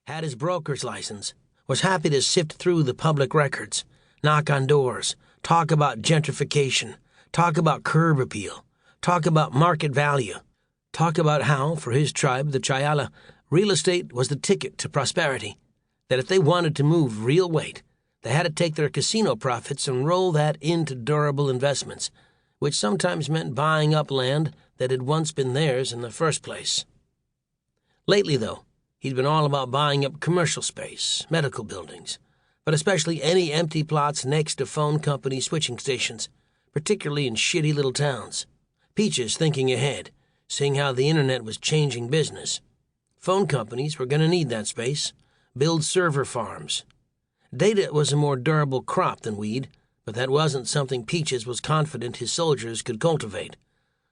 had his broker's license, was happy to sift through the public records, knock on doors, talk about gentrification, talk about curb appeal, talk about market value, talk about how, for his tribe, the Chayala, real estate was the ticket to prosperity, that if they wanted to move real weight, they had to take their casino profits and roll that into durable investments, which sometimes meant buying up land that had once been theirs in the first place. Lately, though, he'd been all about buying up commercial space, medical buildings, but especially any empty plots next to phone company switching stations, particularly in shitty little towns. Peaches thinking ahead, seeing how the internet was changing business. Phone companies were going to need that space, build server farms. Data was a more durable crop than weed, but that wasn't something Peaches was confident his soldiers could cultivate.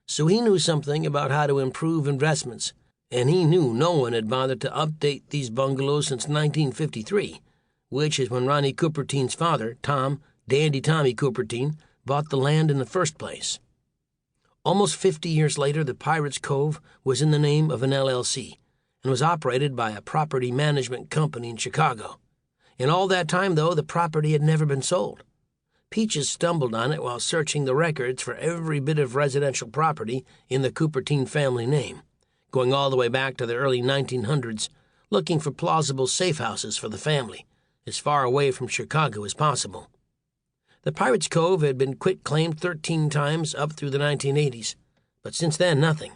So he knew something about how to improve investments, and he knew no one had bothered to update these bungalows since 1953, which is when Ronnie Coupertine's father, Tom, Dandy Tommy Coupertine, bought the land in the first place. Almost 50 years later, the Pirates Cove was in the name of an LLC and was operated by a property management company in Chicago. In all that time, though, the property had never been sold. Peaches stumbled on it while searching the records for every bit of residential property in the Coupertine family name, going all the way back to the early 1900s, looking for plausible safe houses for the family, as far away from Chicago as possible. The Pirates Cove had been quit-claimed 13 times up through the 1980s, but since then, nothing.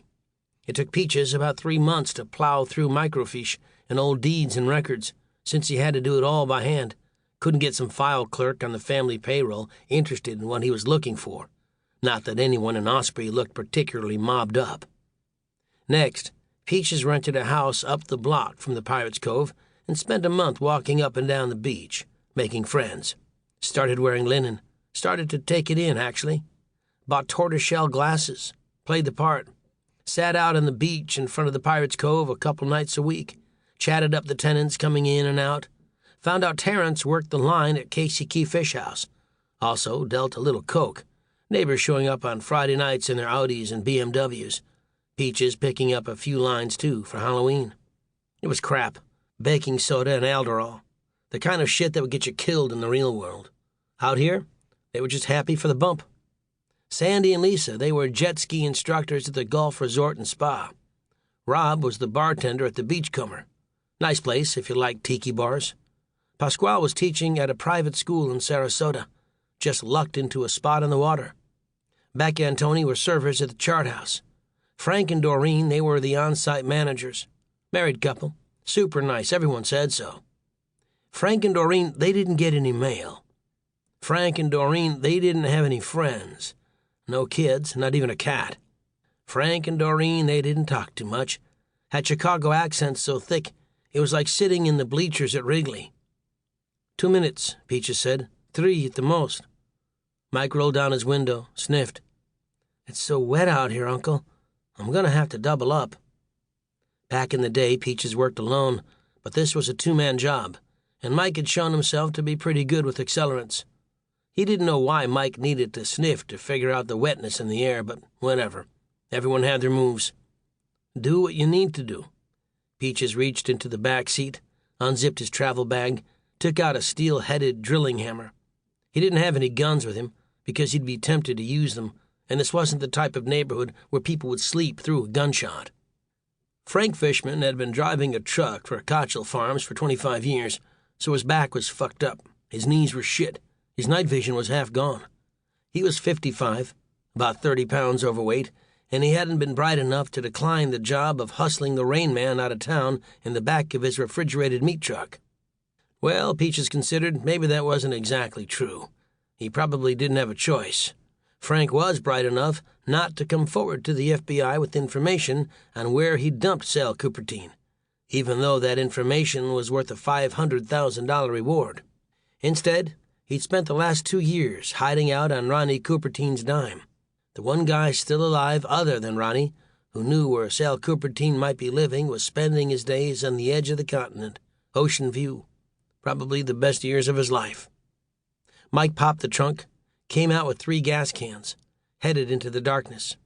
It took Peaches about 3 months to plow through microfiche and old deeds and records, since he had to do it all by hand. Couldn't get some file clerk on the family payroll interested in what he was looking for. Not that anyone in Osprey looked particularly mobbed up. Next, Peaches rented a house up the block from the Pirates Cove and spent a month walking up and down the beach, making friends. Started wearing linen. Started to take it in, actually. Bought tortoiseshell glasses. Played the part. Sat out on the beach in front of the Pirates Cove a couple nights a week. Chatted up the tenants coming in and out. Found out Terrence worked the line at Casey Key Fish House. Also dealt a little coke. Neighbors showing up on Friday nights in their Audis and BMWs. Peaches picking up a few lines, too, for Halloween. It was crap. Baking soda and Alderol. The kind of shit that would get you killed in the real world. Out here, they were just happy for the bump. Sandy and Lisa, they were jet ski instructors at the golf resort and spa. Rob was the bartender at the Beachcomber. Nice place if you like tiki bars. Pasquale was teaching at a private school in Sarasota. Just lucked into a spot on the water. Becky and Tony were servers at the Chart House. Frank and Doreen, they were the on-site managers. Married couple. Super nice, everyone said so. Frank and Doreen, they didn't get any mail. Frank and Doreen, they didn't have any friends. No kids, not even a cat. Frank and Doreen, they didn't talk too much. Had Chicago accents so thick, it was like sitting in the bleachers at Wrigley. 2 minutes, Peaches said. 3 at the most. Mike rolled down his window, sniffed. It's so wet out here, Uncle. I'm going to have to double up. Back in the day, Peaches worked alone, but this was a 2-man job, and Mike had shown himself to be pretty good with accelerants. He didn't know why Mike needed to sniff to figure out the wetness in the air, but whatever. Everyone had their moves. Do what you need to do. Peaches reached into the back seat, unzipped his travel bag, took out a steel-headed drilling hammer. He didn't have any guns with him, because he'd be tempted to use them, and this wasn't the type of neighborhood where people would sleep through a gunshot. Frank Fishman had been driving a truck for Kochel Farms for 25 years, so his back was fucked up, his knees were shit, his night vision was half gone. He was 55, about 30 pounds overweight, and he hadn't been bright enough to decline the job of hustling the Rain Man out of town in the back of his refrigerated meat truck. Well, Peaches considered maybe that wasn't exactly true. He probably didn't have a choice. Frank was bright enough not to come forward to the FBI with information on where he dumped Sal Coupertine, even though that information was worth a $500,000 reward. Instead, he'd spent the last 2 years hiding out on Ronnie Coupertine's dime. The one guy still alive other than Ronnie, who knew where Sal Coupertine might be living, was spending his days on the edge of the continent, ocean view. Probably the best years of his life. Mike popped the trunk, came out with 3 gas cans, headed into the darkness.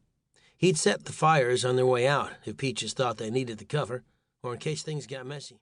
He'd set the fires on their way out if Peaches thought they needed the cover, or in case things got messy.